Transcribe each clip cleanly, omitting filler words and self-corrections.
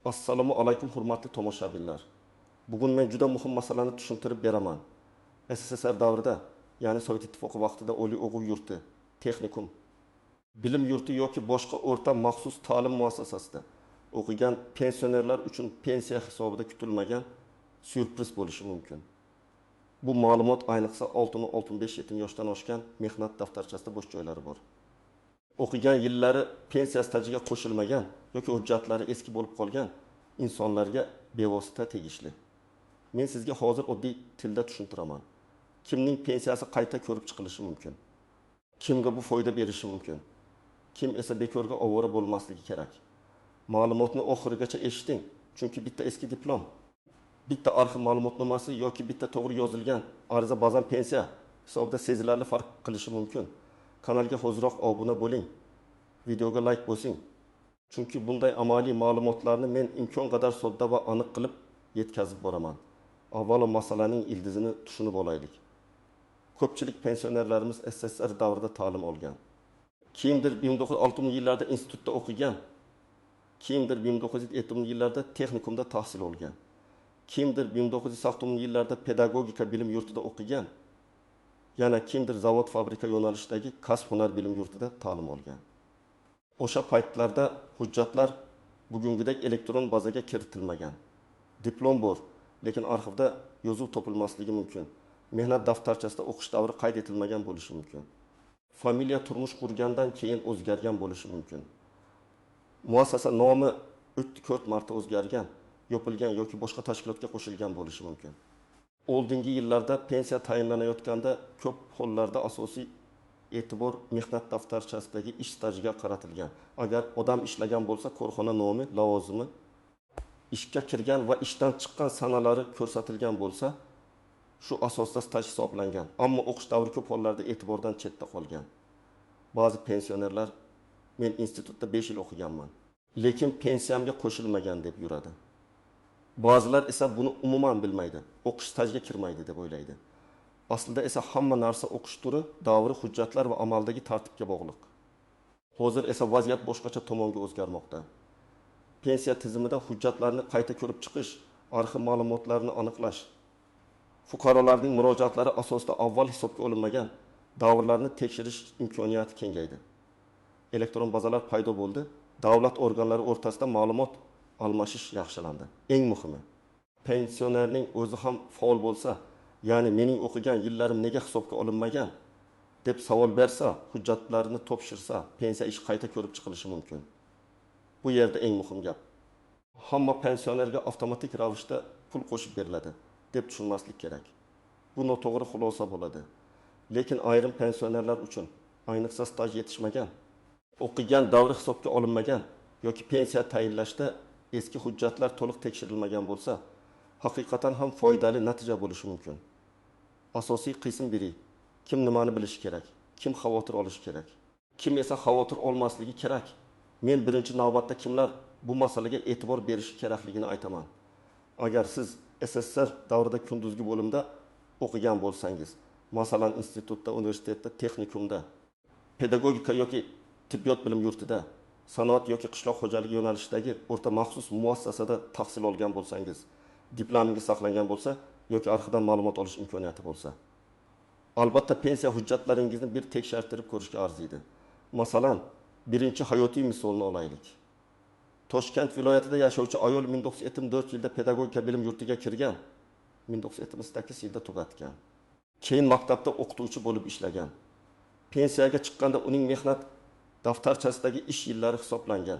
Assalomu alaykum hurmatli tomoshabinlar. Bugun men juda muhim masalani tushuntirib beraman. SSSR davrida, ya'ni Sovet Ittifoqi vaqtida oliy o'quv yurti, texnikum, bilim yurti yoki boshqa o'rta maxsus ta'lim muassasasida o'qigan pensionerlar uchun pensiya hisobida kutilmagan syurpriz bo'lishi mumkin. Bu ma'lumot ayniqsa 6-65 yoshdan oshgan mehnat daftarchasida bo'sh joylari bor. O'qigan yillari pensiya stajiga qo'shilmagan yoki hujjatlari eski bo'lib qolgan insonlarga bevosita tegishli. Men sizga hozir oddiy tilda tushuntiraman. Kimning pensiyasi qayta ko'rib chiqilishi mumkin? Kimga bu foyda berishi mumkin? Kim esa bekorga ovora bo'lmasligi kerak? Ma'lumotni oxirigacha eshiting, chunki bitta eski diplom, bitta arxiv ma'lumotnomasi yoki bitta to'g'ri yozilgan ariza ba'zan pensiya hisobida sezilarli farq qilishi mumkin. Kanalga hoziroq obuna bo'ling. Videoga like bosing. Chunki bunday amaliy ma'lumotlarni men imkon qadar sodda va aniq qilib yetkazib boraman. Avvalo masalaning ildizini tushunib olaylik. Ko'pchilik pensionerlarimiz SSSR davrida ta'lim olgan. Kimdir 1960-yillarda institutda o'qigan, kimdir 1970-yillarda texnikumda tahsil olgan, kimdir 1980-yillarda pedagogika bilim yurtida o'qigan, yana kimdir zavod fabrika yo'nalishidagi kasb-hunar bilim yurtida ta'lim olgan. O'sha paytlarda hujjatlar bugungidek elektron bazaga kiritilmagan. Diplom bor, lekin arxivda yozuv topilmasligi mumkin. Mehnat daftarchasida o'qish davri qayd etilmagan bo'lishi mumkin. Familiya turmush qurgandan keyin o'zgargan bo'lishi mumkin. Muassasa nomi 3-4 marta o'zgargan, yopilgan yoki boshqa tashkilotga qo'shilgan bo'lishi mumkin. Oldingi yillarda pensiya tayinlanayotganda ko'p hollarda asosiy e'tibor mehnat daftarchasidagi ish stajiga qaratilgan. Agar odam ishlagan bo'lsa, korxona nomi, lavozimi, ishga kirgan va ishdan chiqqan sanalari ko'rsatilgan bo'lsa, shu asosda staj hisoblangan. Ammo o'qish davri ko'p hollarda e'tibordan chetda qolgan. Ba'zi pensionerlar men institutda 5 yil o'qiganman, lekin pensiyamga qo'shilmagan deb yuradi. Ba'zilar esa buni umuman bilmaydi, o'qish stajiga kirmaydi deb o'ylaydi. Aslida esa hamma narsa o'qish turi, davri, hujjatlar va amaldagi tartibga bog'liq. Hozir esa vaziyat boshqacha tomonga o'zgarmoqda. Pensiya tizimida hujjatlarni qayta ko'rib chiqish, arxiv ma'lumotlarini aniqlash, fuqarolarning murojaatlari asosida avval hisobga olinmagan davrlarni tekshirish imkoniyati kengaydi. Elektron bazalar paydo bo'ldi, davlat organlari o'rtasida ma'lumot almashish yaxshilandi. Eng muhimi, pensionerning o'zi ham faol bo'lsa, ya'ni mening o'qigan yillarim nega hisobga olinmagan deb savol bersa, hujjatlarini topshirsa, pensiya ishi qayta ko'rib chiqilishi mumkin. Bu yerda eng muhim gap. Hamma pensionerga avtomatik ravishda pul qo'shib beriladi deb tushunmaslik kerak. Bu noto'g'ri xulosa bo'ladi. Lekin ayrim pensionerlar uchun, ayniqsa staj yetishmagan, o'qigan davri hisobga olinmagan yoki pensiya tayinlashda eski hujjatlar to'liq tekshirilmagan bo'lsa, haqiqatan ham foydali natija bo'lishi mumkin. Asosiy qism biri: kim nimani bilishi kerak, kim xavotir olishi kerak, kim esa xavotir olmasligi kerak. Men birinchi navbatda kimlar bu masalaga e'tibor berishi kerakligini aytaman. Agar siz SSSR davrida kunduzgi bo'limda o'qigan bo'lsangiz, masalan institutda, universitetda, texnikumda, pedagogika yoki tibbiyot bilim yurtida, sanoat yoki qishloq xo'jaligi yo'nalishidagi o'rta maxsus muassasada tahsil olgan bo'lsangiz, diplomingiz saqlangan bo'lsa yoki arxivdan ma'lumot olish imkoniyati bo'lsa, albatta pensiya hujjatlaringizni bir tekshirtirib ko'rishga arziydi. Masalan, birinchi hayotiy misolni olaylik. Toshkent viloyatida yashovchi ayol 1974 yilda pedagogika bilim yurtiga kirgan, 1978 yilda tugatgan. Keyin maktabda o'qituvchi bo'lib ishlagan. Pensiyaga chiqqanda uning mehnat daftarchasidagi ish yillari hisoblangan,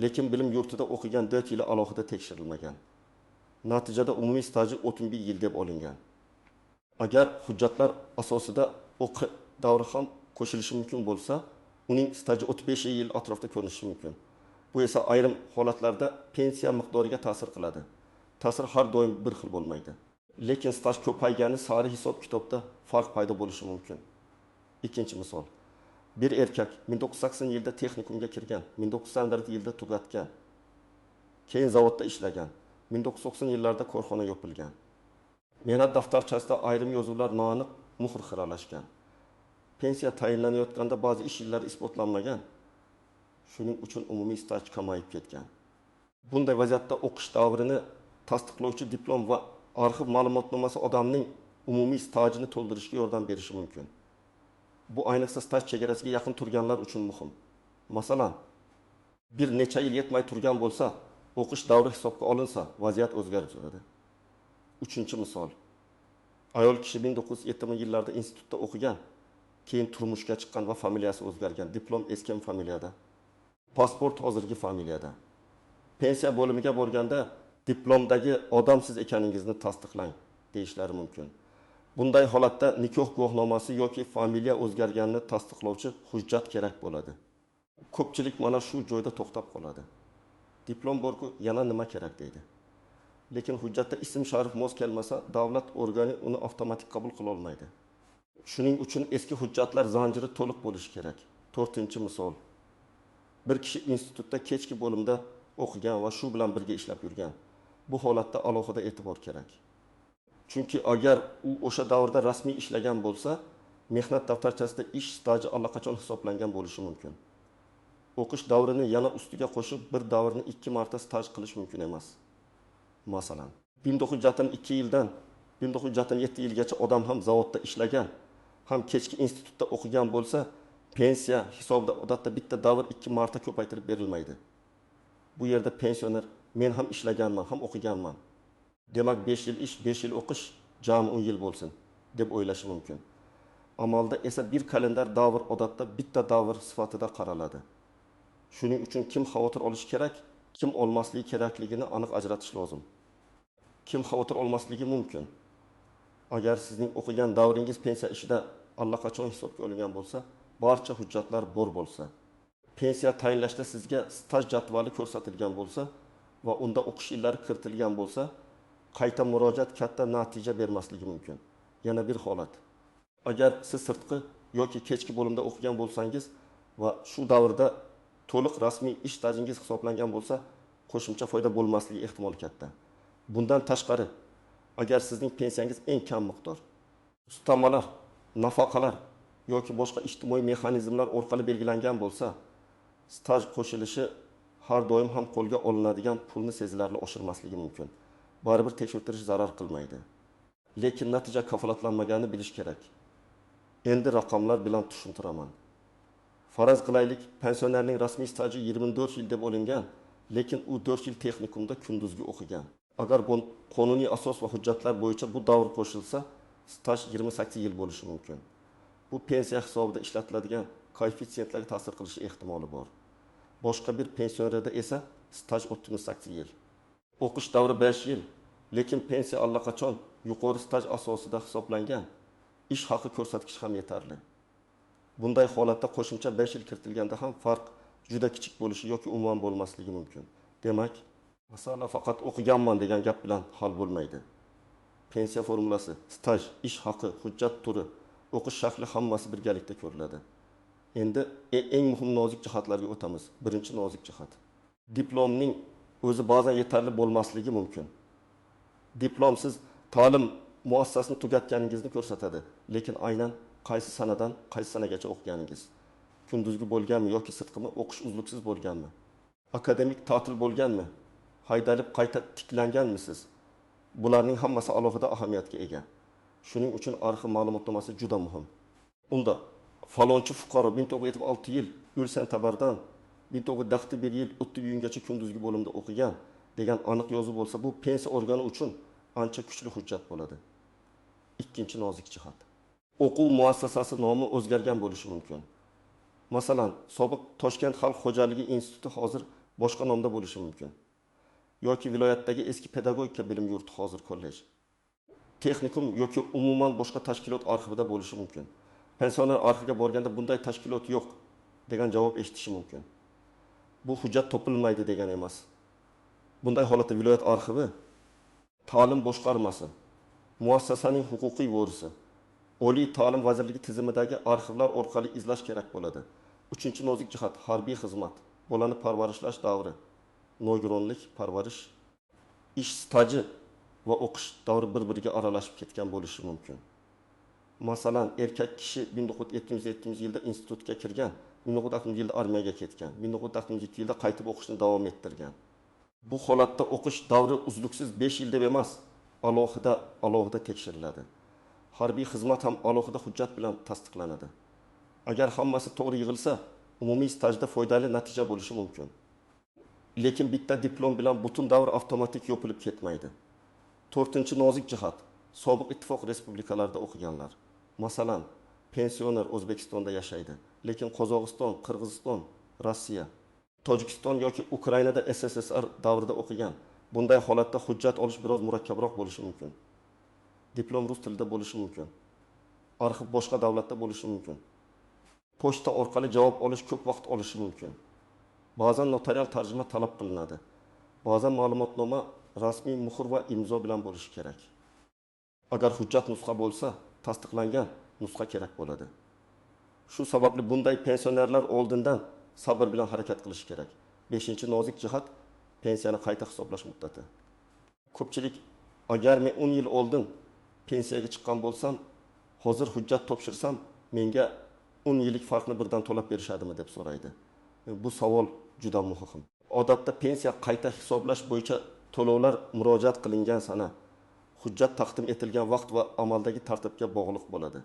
lekin bilim yurtida o'qigan 4 yili alohida tekshirilmagan. Natijada umumiy staji 31 yil deb olingan. Agar hujjatlar asosida o'qi davri ham qo'shilishi mumkin bo'lsa, uning staji 35 yil atrofida ko'rinishi mumkin. Bu esa ayrim holatlarda pensiya miqdoriga ta'sir qiladi. Ta'sir har doim bir xil bo'lmaydi. Lekin staj ko'paygani sari hisob-kitobda farq paydo bo'lishi mumkin. Ikkinchi misol. Bir erkak 1980 yilda texnikumga kirgan, 1990 yilda tugatgan. Keyin zavodda ishlagan. 1990 yillarda korxona yopilgan. Mehnat daftarchasida ayrim yozuvlar noaniq, muhr xiralashgan. Pensiya tayinlanayotganda ba'zi ish yillari isbotlanmagan. Shuning uchun umumiy staj kamayib ketgan. Bunday vaziyatda o'qish davrini tasdiqlovchi diplom va arxiv ma'lumotnomasi odamning umumiy stajini to'ldirishga yordam berishi mumkin. Bu ayniqsa staj chegarasiga yaqin turganlar uchun muhim. Masalan, bir necha yil yetmay turgan bo'lsa, o'qish davri hisobga olinsa, vaziyat o'zgaradi. Uchinchi misol. Ayol kishi 1970-yillarda institutda o'qigan, keyin turmushga chiqqan va familiyasi o'zgargan. Diplom eski familiyada. Pasport hozirgi familiyada. Pensiya bo'limiga borganda diplomdagi odamsiz ekaningizni tasdiqlang deyishlari mumkin. Bunday holatda nikoh guvohnomasi yoki familiya o'zgarganini tasdiqlovchi hujjat kerak bo'ladi. Ko'pchilik mana shu joyda to'xtab qoladi. Diplom bor-ku, yana nima kerak deydi. Lekin hujjatda ism sharif mos kelmasa, davlat organi uni avtomatik qabul qila olmaydi. Shuning uchun eski hujjatlar zanjiri to'liq bo'lishi kerak. 4-misol. Bir kishi institutda kechki bo'limda o'qigan va shu bilan birga ishlab yurgan. Bu holatda alohida e'tibor kerak. Chunki agar u o'sha davrda rasmiy ishlagan bo'lsa, mehnat daftarchasida ish staji allaqachon hisoblangan bo'lishi mumkin. O'qish davrini yana ustiga qo'shib bir davrni 2 marta staj qilish mumkin emas. Masalan, 1902 yildan 1907 yilgacha odam ham zavodda ishlagan, ham kechki institutda o'qigan bo'lsa, pensiya hisobida odatda bitta davr 2 marta ko'paytirib berilmaydi. Bu yerda pensioner men ham ishlaganman, ham o'qiganman. Demak 5 yil ish, 5 yil o'qish, jami 10 yil bo'lsin deb o'ylashi mumkin. Amalda esa bir kalendar davr odatda bitta davr sifatida qaraladi. Shuning uchun kim xavotir olishi kerak, kim olmasligi kerakligini aniq ajratish lozim. Kim xavotir olmasligi mumkin? Agar sizning o'qigan davringiz pensiya ishida allaqachon hisobga olingan bo'lsa, barcha hujjatlar bor bo'lsa, pensiya tayinlashda sizga staj jadvali ko'rsatilgan bo'lsa va unda o'qish yillari kiritilgan bo'lsa, qayta murojaat katta natija bermasligi mumkin. Yana bir holat. Agar siz sirtqi yoki kechki bo'limda o'qigan bo'lsangiz va shu davrda to'liq rasmiy ish stajingiz hisoblangan bo'lsa, qo'shimcha foyda bo'lmasligi ehtimoli katta. Bundan tashqari, agar sizning pensiyangiz eng kam miqdor, ustamalar, nafaqalar yoki boshqa ijtimoiy mexanizmlar orqali belgilangan bo'lsa, staj qo'shilishi har doim ham qo'lga olinadigan pulni sezilarli oshirmasligi mumkin. Baribir tekshirtirish zarar qilmaydi. Lekin natija kafolatlanmaganini bilish kerak. Endi raqamlar bilan tushuntiraman. Faraz qilaylik, pensionerning rasmiy staji 24 yil deb olingan, lekin u 4 yil texnikumda kunduzgi o'qigan. Agar bu qonuniy asos va hujjatlar bo'yicha bu davr qo'shilsa, staj 28 yil bo'lishi mumkin. Bu pensiya hisobida ishlatiladigan koeffitsiyentlarga ta'sir qilishi ehtimoli bor. Boshqa bir pensionerda esa staj 38 yil. O'qish davri 5 yil, lekin pensiya allaqachon yuqori staj asosida hisoblangan. Ish haqi ko'rsatkichi ham yetarli. Bunday holatda qo'shimcha 5 yil kiritilganda ham farq juda kichik bo'lishi yoki umuman bo'lmasligi mumkin. Demak, masala faqat o'qiganman degan gap bilan hal bo'lmaydi. Pensiya formulasi, staj, ish haqi, hujjat turi, o'qish shakli hammasi birgalikda ko'riladi. Endi eng muhim nozik jihatlarga o'tamiz. Birinchi nozik jihat. Diplomning o'zi ba'zan yetarli bo'lmasligi mumkin. Diplom siz ta'lim muassasasini tugatganingizni ko'rsatadi, lekin aynan qaysi sanadan qaysi sanagacha o'qiganingiz, kunduzgi bo'lganmi yoki sirtqimi, o'qish uzluksiz bo'lganmi, akademik ta'til bo'lganmi, haydalib qayta tiklanganmisiz? Bularning hammasi alohida ahamiyatga ega. Shuning uchun arxiv ma'lumotnomasi juda muhim. Unda falonchi fuqaro 1906 yil Ul-Sentabardan 1901 yil Uttibiyungacha kunduzgi bo'limda o'qigan degan aniq yozuv bo'lsa, bu pensiya organi uchun ancha kuchli hujjat bo'ladi. Ikkinchi nozik jihat. O'quv muassasasi nomi o'zgargan bo'lishi mumkin. Masalan, sobiq Toshkent xalq xo'jaligi instituti hozir boshqa nomda bo'lishi mumkin. Yoki viloyatdagi eski pedagogika bilim yurti hozir kollej. Texnikum yoki umuman boshqa tashkilot arxivida bo'lishi mumkin. Pensioner arxiviga borganda bunday tashkilot yo'q degan javob eshitishi mumkin. Bu hujjat topilmaydi degan emas. Bunday holatda viloyat arxivi ta'lim boshqarmasi, muassasaning huquqiy vorisi, Oliy ta'lim vazirligi tizimidagi arxivlar orqali izlash kerak bo'ladi. Uchinchi nozik jihat, harbiy xizmat, bolani parvarishlash davri, nogironlik, parvarish, ish staji va o'qish davri bir-biriga aralashib ketgan bo'lishi mumkin. Masalan, erkak kishi 1907 yilda institutga kirgan, 1960 yilda armiyaga ketgan, 1967 yilda qaytib o'qishni davom ettirgan. Bu holatda o'qish davri uzluksiz 5 yil deb emas, alohida tekshiriladi. Harbiy xizmat ham alohida hujjat bilan tasdiqlanadi. Agar hammasi to'g'ri yig'ilsa, umumiy stajda foydali natija bo'lishi mumkin. Lekin bitta diplom bilan butun davr avtomatik yopilib ketmaydi. 4-nozik jihat sobiq ittifoq respublikalarida o'qiganlar. Masalan, pensioner O'zbekistonda yashaydi, lekin Qozog'iston, Qirg'iziston, Rossiya, Tojikiston yoki Ukrainada SSSR davrida o'qigan. Bunday holatda hujjat olish biroz murakkabroq bo'lishi mumkin. Diplom rus tilida bo'lishi mumkin. Arxiv boshqa davlatda bo'lishi mumkin. Pochta orqali javob olish ko'p vaqt olishi mumkin. Ba'zan notarial tarjima talab qilinadi. Ba'zan ma'lumotnoma rasmiy muhr va imzo bilan bo'lishi kerak. Agar hujjat nusxa bo'lsa, tasdiqlangan nusxa kerak bo'ladi. Shu sababli bunday pensionerlar oldindan sabr bilan harakat qilish kerak. 5-nozik jihat pensiyani qayta hisoblash muddati. Ko'pchilik agar men 10 yil oldin pensiyaga chiqqan bo'lsam, hozir hujjat topshirsam, menga 10 yillik farqni birdan to'lab berishadimi deb so'raydi. Bu savol juda muhim. Odatda pensiya qayta hisoblash bo'yicha to'lovlar murojaat qilingan sana, hujjat taqdim etilgan vaqt va amaldagi tartibga bog'liq bo'ladi.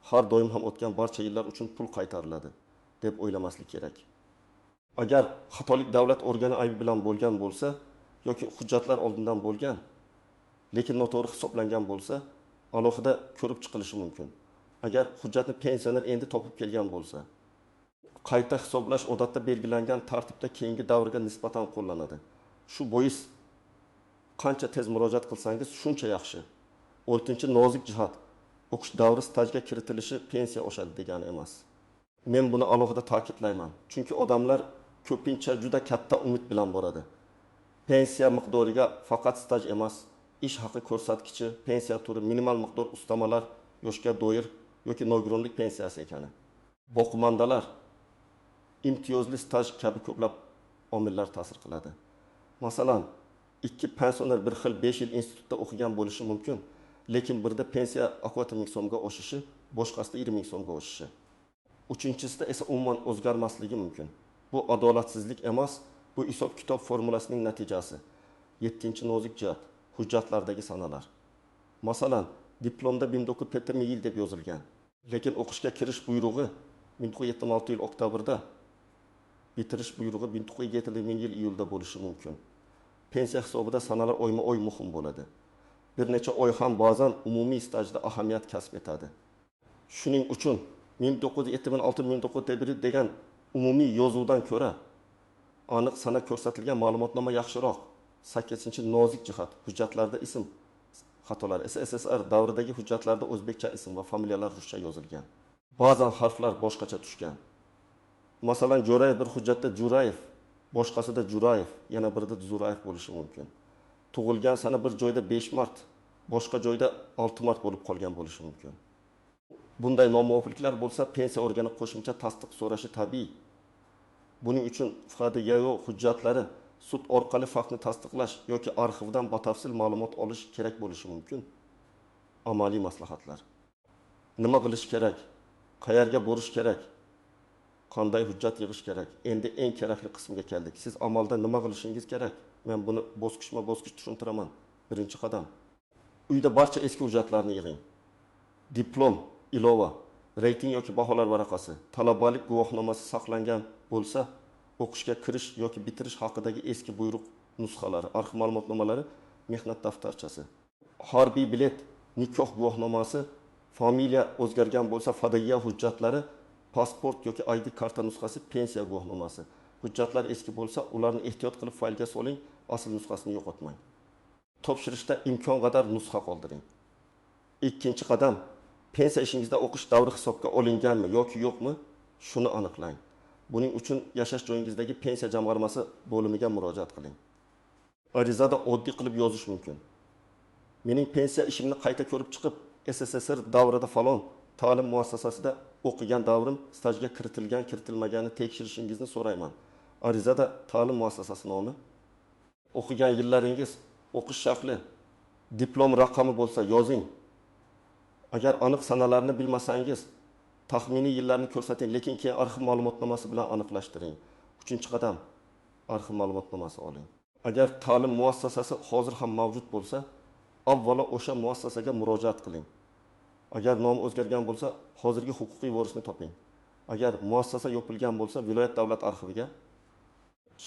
Har doim ham o'tgan barcha yillar uchun pul qaytariladi deb o'ylamaslik kerak. Agar xatolik davlat organi aybi bilan bo'lgan bo'lsa yoki hujjatlar oldindan bo'lgan, lekin noto'g'ri hisoblangan bo'lsa, alohida ko'rib chiqilishi mumkin. Agar hujjatni pensioner endi topib kelgan bo'lsa, qayta hisoblash odatda belgilangan tartibda keyingi davrga nisbatan qo'llanadi. Shu bois qancha tez murojaat qilsangiz shuncha yaxshi. 4-nozik jihat o'qish davri stajga kiritilishi pensiya oshadi degani emas. Men buni alohida ta'kidlayman, chunki odamlar ko'pincha juda katta umid bilan boradi. Pensiya miqdoriga faqat staj emas, ish haqi ko'rsatkichi, pensiya turi, minimal miqdor ustamalar, yoshga doir yoki nogironlik pensiyasi ekani. Boqmandalar, imtiyozli staj kabi ko'plab omillar ta'sir qiladi. Masalan, 2 pensioner bir xil 5 yil institutda o'qigan bo'lishi mumkin, lekin birida pensiya 60,000 so'mga oshishi, boshqasida 20,000 so'mga oshishi. Uchinchisida esa umuman o'zgarmasligi mumkin. Bu adolatsizlik emas, bu hisob-kitob formulasining natijasi. 7-nozik jihat hujjatlardagi sanalar. Masalan, diplomda 1970 yil deb yozilgan, lekin o'qishga kirish buyrug'i 1976 yil oktyabrda, bitirish buyrug'i 1970 yil iyulda bo'lishi mumkin. Pensiya hisobida sanalar oyma-oy muhim bo'ladi. Bir necha oy ham ba'zan umumiy stajda ahamiyat kasb etadi. Shuning uchun 1976-1971 degan umumiy yozuvdan ko'ra aniq sana ko'rsatilgan ma'lumotnoma yaxshiroq. 8-nozik jihat hujjatlarda ism xatolari. SSSR davridagi hujjatlarda o'zbekcha ism va familiyalar ruscha yozilgan. Ba'zan harflar boshqacha tushgan. Masalan, Jo'rayev bir hujjatda Jo'rayev, boshqasida Jo'rayev, yana birida Zo'rayev bo'lishi mumkin. Tug'ilgan sana bir joyda 5 mart, boshqa joyda 6 mart bo'lib qolgan bo'lishi mumkin. Bunday nomuvofiqliklar bo'lsa, pensiya organi qo'shimcha tasdiq so'rashi tabiiy. Buning uchun FHDYO hujjatlari sud orqali faktni tasdiqlash yoki arxivdan batafsil ma'lumot olish kerak bo'lishi mumkin. Amaliy maslahatlar. Nima qilish kerak? Qayerga borish kerak? Qanday hujjat yig'ish kerak? Endi eng kerakli qismga keldik. Siz amalda nima qilishingiz kerak? Men buni bosqichma-bosqich tushuntiraman. Birinchi qadam. Uyda barcha eski hujjatlarni yig'ing. Diplom, ilova, reyting yoki baholar varaqasi, talabalik guvohnomasi saqlangan bo'lsa, o'qishga kirish yoki bitirish haqidagi eski buyruq nusxalari, arxiv ma'lumotnomalari, mehnat daftarchasi, harbiy bilet, nikoh guvohnomasi, familiya o'zgargan bo'lsa, FHDY hujjatlari, pasport yoki ID karta nusxasi, pensiya guvohnomasi. Hujjatlar eski bo'lsa, ularni ehtiyot qilib faylga soling, asl nusxasini yo'qotmang. Topshirishda imkon qadar nusxa qoldiring. Ikkinchi qadam, pensiya ishingizda o'qish davri hisobga olinganmi yoki yo'qmi? Shuni aniqlang. Buning uchun yashash joyingizdagi pensiya jamg'armasi bo'limiga murojaat qiling. Arizada oddiy qilib yozish mumkin. Mening pensiya ishimni qayta ko'rib chiqib, SSSR davrida falon ta'lim muassasasida o'qigan davrim stajga kiritilmagani tekshirishingizni so'rayman. Arizada ta'lim muassasasi nomi, o'qigan yillaringiz, o'qish shakli, diplom raqami bo'lsa yozing. Agar aniq sanalarni bilmasangiz, taxminiy yillarni ko'rsating, lekin keyin arxiv ma'lumotnomasi bilan aniqlashtiring. 3-qadam, arxiv ma'lumotnomasi oling. Agar ta'lim muassasasi hozir ham mavjud bo'lsa, avvalo o'sha muassasaga murojaat qiling. Agar nomi o'zgargan bo'lsa, hozirgi huquqiy varisni toping. Agar muassasa yopilgan bo'lsa, viloyat davlat arxiviga,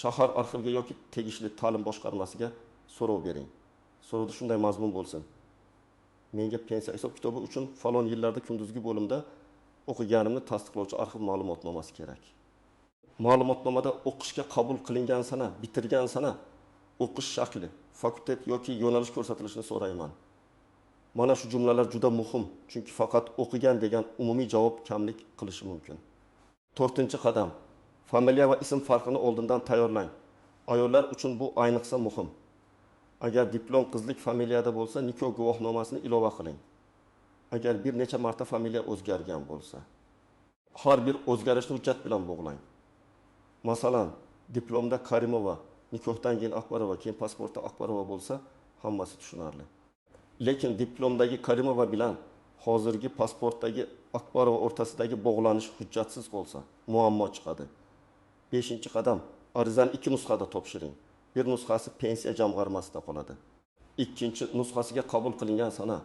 shahar arxiviga yoki tegishli ta'lim boshqarmasiga so'rov bering. So'rovda shunday mazmun bo'lsin: menga pensiya hisob kitobi uchun falon yillarda kunduzgi bo'limda o'qiganimni tasdiqlovchi arxiv ma'lumotnomasi kerak. Ma'lumotnomada o'qishga qabul qilingan sana, bitirgan sana, o'qish shakli, fakultet yoki yo'nalish ko'rsatilishini so'rayman. Mana shu jumlalar juda muhim, chunki faqat o'qigan degan umumiy javob kamlik qilishi mumkin. 4-qadam. Familiya va ism farqini oldindan tayyorlang. Ayollar uchun bu ayniqsa muhim. Agar diplom qizlik familiyada bo'lsa, nikoh guvohnomasini ilova qiling. Agar bir necha marta familiya o'zgargan bo'lsa, har bir o'zgarishni hujjat bilan bog'lang. Masalan, diplomda Karimova, nikohdan keyin Akbarova, keyin pasportda Akbarova bo'lsa, hammasi tushunarli. Lekin diplomdagi Karimova bilan hozirgi pasportdagi Akbarova o'rtasidagi bog'lanish hujjatsiz bo'lsa, muammo chiqadi. 5-qadam. Arizani 2 nusxada topshiring. Bir nusxasi pensiya jamg'armasida qoladi. Ikkinchi nusxasiga qabul qilingan sana,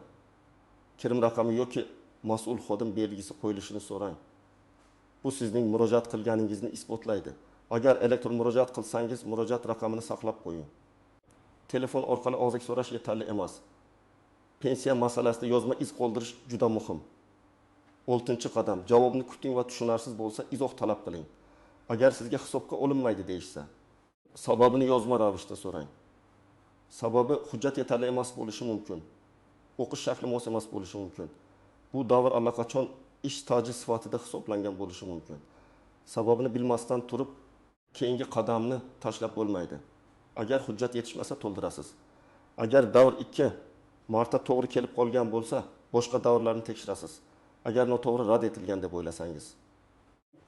kirim raqami yoki mas'ul xodim belgisi qo'yilishini so'rang. Bu sizning murojaat qilganingizni isbotlaydi. Agar elektron murojaat qilsangiz, murojaat raqamini saqlab qo'ying. Telefon orqali og'zaki so'rash yetarli emas. Pensiya masalasida yozma iz qoldirish juda muhim. 6-qadam. Javobni kuting va tushunarsiz bo'lsa, izoh talab qiling. Agar sizga hisobga olinmaydi deyishsa, sababini yozma ravishda so'rang. Sababi hujjat yetarli emas bo'lishi mumkin. O'qish shakli mos emas bo'lishi mumkin. Bu davr allaqachon ish staji sifatida hisoblangan bo'lishi mumkin. Sababini bilmasdan turib, keyingi qadamni tashlab bo'lmaydi. Agar hujjat yetishmasa to'ldirasiz. Agar davr 2 marta to'g'ri kelib qolgan bo'lsa, boshqa davrlarni tekshirasiz. Agar noto'g'ri rad etilgan deb o'ylasangiz,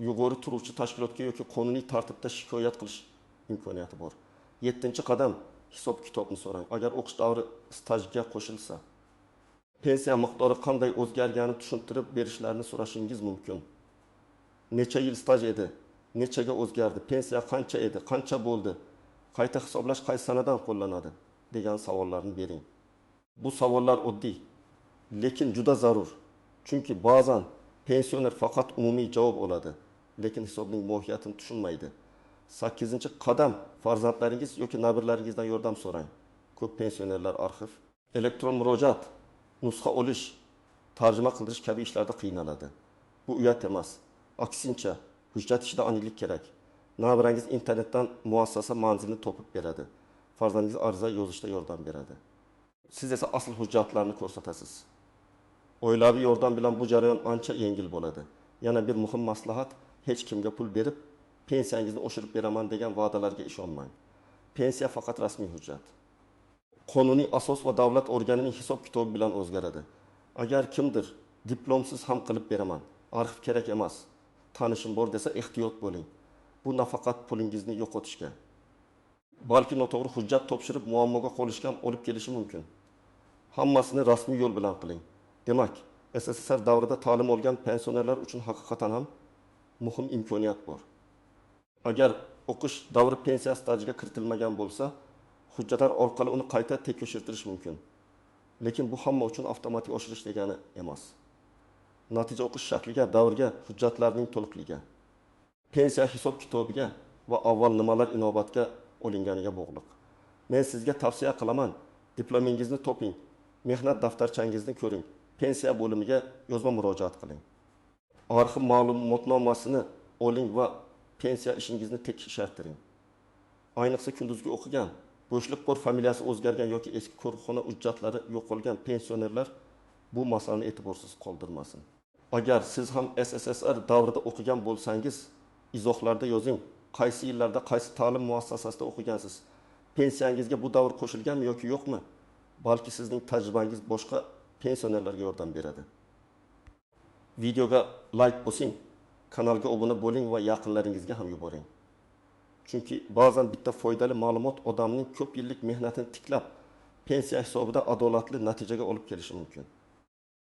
yuqori turuvchi tashkilotga yoki qonuniy tartibda shikoyat qilish imkoniyati bor. 7-qadam. Hisob kitobni so'rang. Agar o'qish davri stajga qo'shilsa, pensiya miqdori qanday o'zgarganini tushuntirib berishlarini so'rashingiz mumkin. Necha yil staj edi? Nechaga o'zgardi? Pensiya qancha edi? Qancha bo'ldi? Qayta hisoblash qaysi sanadan qo'llanadi? degan savollarni bering. Bu savollar oddiy, lekin juda zarur. Chunki ba'zan pensioner faqat umumiy javob oladi, lekin hisobning mohiyatini tushunmaydi. 8-qadam. Farzandlaringiz yoki nabirlaringizdan yordam so'rang. Ko'p pensionerlar arxiv, elektron murojaat, nusxa olish, tarjima qildirish kabi ishlarda qiynaladi. Bu uyat emas. Aksincha, hujjat ishida aniqlik kerak. Nabirangiz internetdan muassasa manzilini topib beradi. Farzandingiz ariza yozishda yordam beradi. Siz esa asl hujjatlarni ko'rsatasiz. Oilaviy yordam bilan bu jarayon ancha yengil bo'ladi. Yana bir muhim maslahat: hech kimga pul berib, pensiyangizni oshirib beraman degan va'dalarga ishonmang. Pensiya faqat rasmiy hujjat. Qonuniy asos va davlat organining hisob kitobi bilan o'zgaradi. Agar kimdir diplomsiz ham qilib beraman, arxiv kerak emas, tanishim bor desa, ehtiyot bo'ling. Bu nafaqat pulingizni yo'qotishga, balki noto'g'ri hujjat topshirib muammoga qolishga ham olib kelishi mumkin. Hammasini rasmiy yo'l bilan qiling. Demak, SSSR davrida ta'lim olgan pensionerlar uchun haqiqatan ham muhim imkoniyat bor. Agar o'qish davri pensiya stajiga kiritilmagan bo'lsa, hujjatlar orqali uni qayta tekshirtirish mumkin. Lekin bu hamma uchun avtomatik oshirish degani emas. Natija o'qish shakliga, davrga, hujjatlarning to'liqligiga, pensiya hisob kitobiga va avval nimalar inobatga olinganiga bog'liq. Men sizga tavsiya qilaman, diplomingizni toping, mehnat daftarchangizni ko'ring, pensiya bo'limiga yozma murojaat qiling. Arxiv ma'lumotnomasini oling va pensiya ishingizni tekshirtiring. Ayniqsa kunduzgi o'qigan, bo'shliq bor, familiyasi o'zgargan yoki eski korxona hujjatlari yo'qolgan pensionerlar bu masalani e'tiborsiz qoldirmasin. Agar siz ham SSSR davrida o'qigan bo'lsangiz, izohlarda yozing. Qaysi yillarda qaysi ta'lim muassasasida o'qigansiz? Pensiyangizga bu davr qo'shilganmi yoki yo'qmi? Balki sizning tajribangiz boshqa pensionerlarga yordam beradi. Videoga like bosing, kanalga obuna bo'ling va yaqinlaringizga ham yuboring. Chunki ba'zan bitta foydali ma'lumot odamning ko'p yillik mehnatini tiklab, pensiya hisobida adolatli natijaga olib kelishi mumkin.